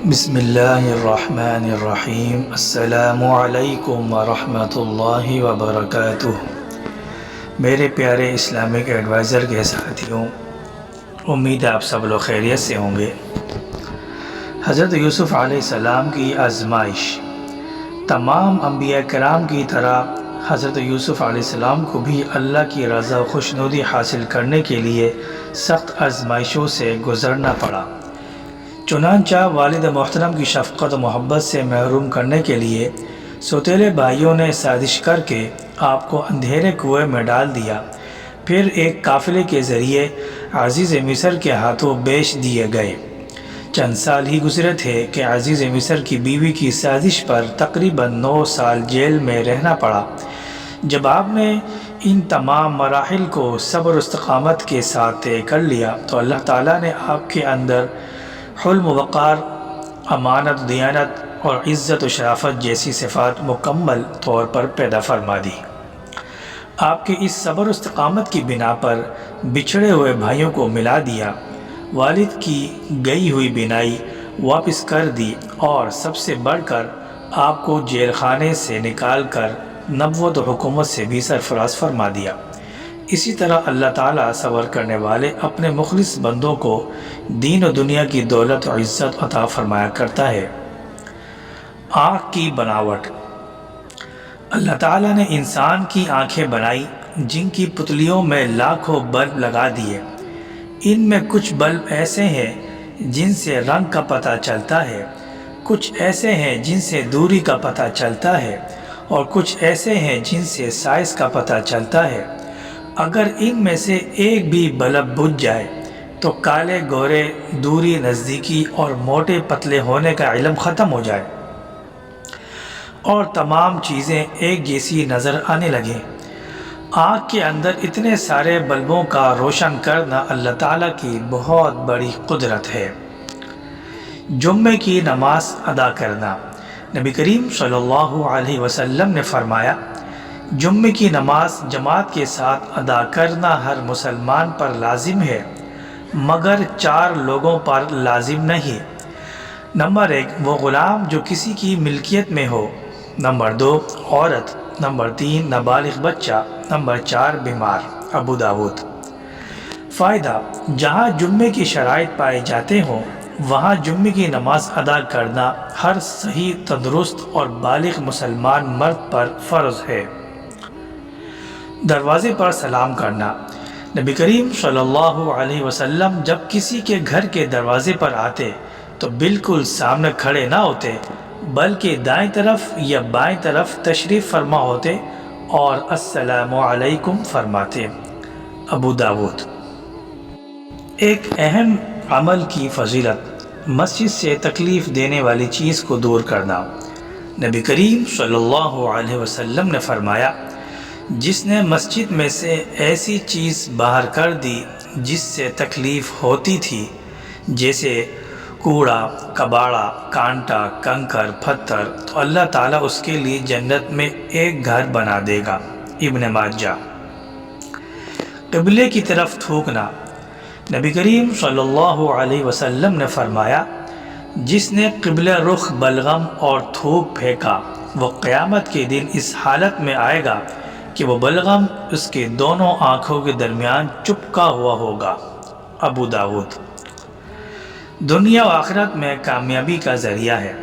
بسم اللہ الرحمن الرحیم۔ السلام علیکم ورحمۃ اللہ وبرکاتہ۔ میرے پیارے اسلامک ایڈوائزر کے ساتھیوں، امید ہے آپ سب لوگ خیریت سے ہوں گے۔ حضرت یوسف علیہ السلام کی آزمائش تمام انبیاء کرام کی طرح حضرت یوسف علیہ السلام کو بھی اللہ کی رضا و خوشنودی حاصل کرنے کے لیے سخت آزمائشوں سے گزرنا پڑا۔ چنانچہ والد محترم کی شفقت و محبت سے محروم کرنے کے لیے سوتیلے بھائیوں نے سازش کر کے آپ کو اندھیرے کنویں میں ڈال دیا، پھر ایک قافلے کے ذریعے عزیز مصر کے ہاتھوں بیچ دیے گئے۔ چند سال ہی گزرے تھے کہ عزیز مصر کی بیوی کی سازش پر تقریباً 9 سال جیل میں رہنا پڑا۔ جب آپ نے ان تمام مراحل کو صبر و استقامت کے ساتھ طے کر لیا تو اللہ تعالیٰ نے آپ کے اندر حلم و وقار، امانت و دیانت اور عزت و شرافت جیسی صفات مکمل طور پر پیدا فرما دی۔ آپ کے اس صبر و استقامت کی بنا پر بچھڑے ہوئے بھائیوں کو ملا دیا، والد کی گئی ہوئی بینائی واپس کر دی، اور سب سے بڑھ کر آپ کو جیل خانے سے نکال کر نبوت و حکومت سے بھی سرفراز فرما دیا۔ اسی طرح اللہ تعالیٰ صبر کرنے والے اپنے مخلص بندوں کو دین و دنیا کی دولت و عزت عطا فرمایا کرتا ہے۔ آنکھ کی بناوٹ۔ اللہ تعالیٰ نے انسان کی آنکھیں بنائی جن کی پتلیوں میں لاکھوں بلب لگا دیے۔ ان میں کچھ بلب ایسے ہیں جن سے رنگ کا پتہ چلتا ہے، کچھ ایسے ہیں جن سے دوری کا پتہ چلتا ہے، اور کچھ ایسے ہیں جن سے سائز کا پتہ چلتا ہے۔ اگر ان میں سے ایک بھی بلب بجھ جائے تو کالے گورے، دوری، نزدیکی اور موٹے پتلے ہونے کا علم ختم ہو جائے اور تمام چیزیں ایک جیسی نظر آنے لگیں۔ آنکھ کے اندر اتنے سارے بلبوں کا روشن کرنا اللہ تعالیٰ کی بہت بڑی قدرت ہے۔ جمعے کی نماز ادا کرنا۔ نبی کریم صلی اللہ علیہ وسلم نے فرمایا، جمعے کی نماز جماعت کے ساتھ ادا کرنا ہر مسلمان پر لازم ہے، مگر 4 لوگوں پر لازم نہیں۔ نمبر 1 وہ غلام جو کسی کی ملکیت میں ہو، نمبر 2 عورت، نمبر 3 نابالغ بچہ، نمبر 4 بیمار۔ ابو داود۔ فائدہ: جہاں جمعے کی شرائط پائے جاتے ہوں وہاں جمعے کی نماز ادا کرنا ہر صحیح، تندرست اور بالغ مسلمان مرد پر فرض ہے۔ دروازے پر سلام کرنا۔ نبی کریم صلی اللہ علیہ وسلم جب کسی کے گھر کے دروازے پر آتے تو بالکل سامنے کھڑے نہ ہوتے بلکہ دائیں طرف یا بائیں طرف تشریف فرما ہوتے اور السلام علیکم فرماتے۔ ابو داود۔ ایک اہم عمل کی فضیلت: مسجد سے تکلیف دینے والی چیز کو دور کرنا۔ نبی کریم صلی اللہ علیہ وسلم نے فرمایا، جس نے مسجد میں سے ایسی چیز باہر کر دی جس سے تکلیف ہوتی تھی، جیسے کوڑا، کباڑا، کانٹا، کنکر، پتھر، تو اللہ تعالیٰ اس کے لیے جنت میں ایک گھر بنا دے گا۔ ابن ماجہ۔ قبلے کی طرف تھوکنا۔ نبی کریم صلی اللہ علیہ وسلم نے فرمایا، جس نے قبلہ رخ بلغم اور تھوک پھینکا وہ قیامت کے دن اس حالت میں آئے گا کہ وہ بلغم اس کے دونوں آنکھوں کے درمیان چپکا ہوا ہوگا۔ ابو داود۔ دنیا و آخرت میں کامیابی کا ذریعہ ہے،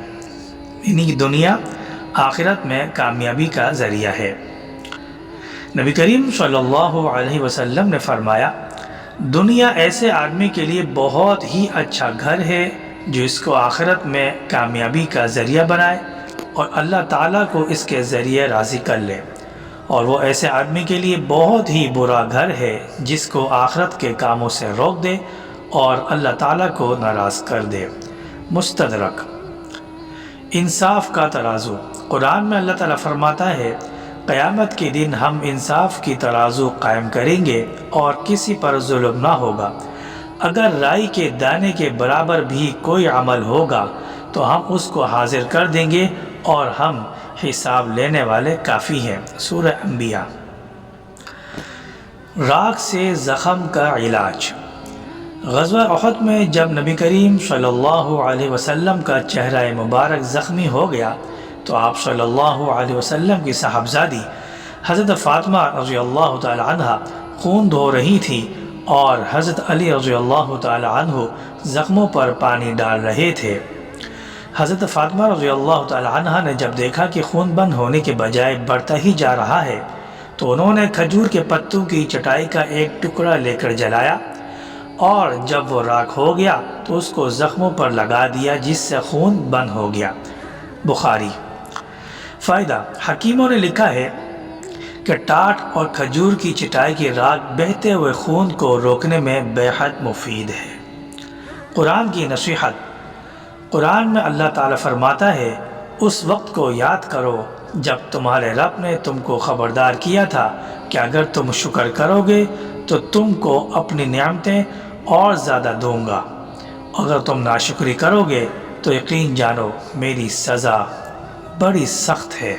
یعنی دنیا آخرت میں کامیابی کا ذریعہ ہے۔ نبی کریم صلی اللہ علیہ وسلم نے فرمایا، دنیا ایسے آدمی کے لیے بہت ہی اچھا گھر ہے جو اس کو آخرت میں کامیابی کا ذریعہ بنائے اور اللہ تعالیٰ کو اس کے ذریعے راضی کر لے، اور وہ ایسے آدمی کے لیے بہت ہی برا گھر ہے جس کو آخرت کے کاموں سے روک دے اور اللہ تعالیٰ کو ناراض کر دے۔ مستدرک۔ انصاف کا ترازو۔ قرآن میں اللہ تعالیٰ فرماتا ہے، قیامت کے دن ہم انصاف کی ترازو قائم کریں گے اور کسی پر ظلم نہ ہوگا۔ اگر رائی کے دانے کے برابر بھی کوئی عمل ہوگا تو ہم اس کو حاضر کر دیں گے اور ہم حساب لینے والے کافی ہیں۔ سورہ انبیاء۔ راکھ سے زخم کا علاج۔ غزوہ احد میں جب نبی کریم صلی اللہ علیہ وسلم کا چہرہ مبارک زخمی ہو گیا تو آپ صلی اللہ علیہ وسلم کی صاحبزادی حضرت فاطمہ رضی اللہ تعالی عنہ خون دھو رہی تھی اور حضرت علی رضی اللہ تعالی عنہ زخموں پر پانی ڈال رہے تھے۔ حضرت فاطمہ رضی اللہ تعالی عنہ نے جب دیکھا کہ خون بند ہونے کے بجائے بڑھتا ہی جا رہا ہے تو انہوں نے کھجور کے پتوں کی چٹائی کا ایک ٹکڑا لے کر جلایا، اور جب وہ راکھ ہو گیا تو اس کو زخموں پر لگا دیا، جس سے خون بند ہو گیا۔ بخاری۔ فائدہ: حکیموں نے لکھا ہے کہ ٹاٹ اور کھجور کی چٹائی کی راکھ بہتے ہوئے خون کو روکنے میں بے حد مفید ہے۔ قرآن کی نصیحت۔ قرآن میں اللہ تعالیٰ فرماتا ہے، اس وقت کو یاد کرو جب تمہارے رب نے تم کو خبردار کیا تھا کہ اگر تم شکر کرو گے تو تم کو اپنی نعمتیں اور زیادہ دوں گا، اگر تم ناشکری کرو گے تو یقین جانو میری سزا بڑی سخت ہے۔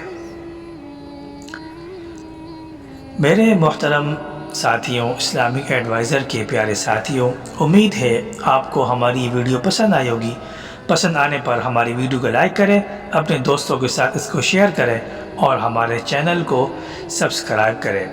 میرے محترم ساتھیوں، اسلامک ایڈوائزر کے پیارے ساتھیوں، امید ہے آپ کو ہماری ویڈیو پسند آئی ہوگی۔ پسند آنے پر ہماری ویڈیو کو لائک کریں، اپنے دوستوں کے ساتھ اس کو شیئر کریں اور ہمارے چینل کو سبسکرائب کریں۔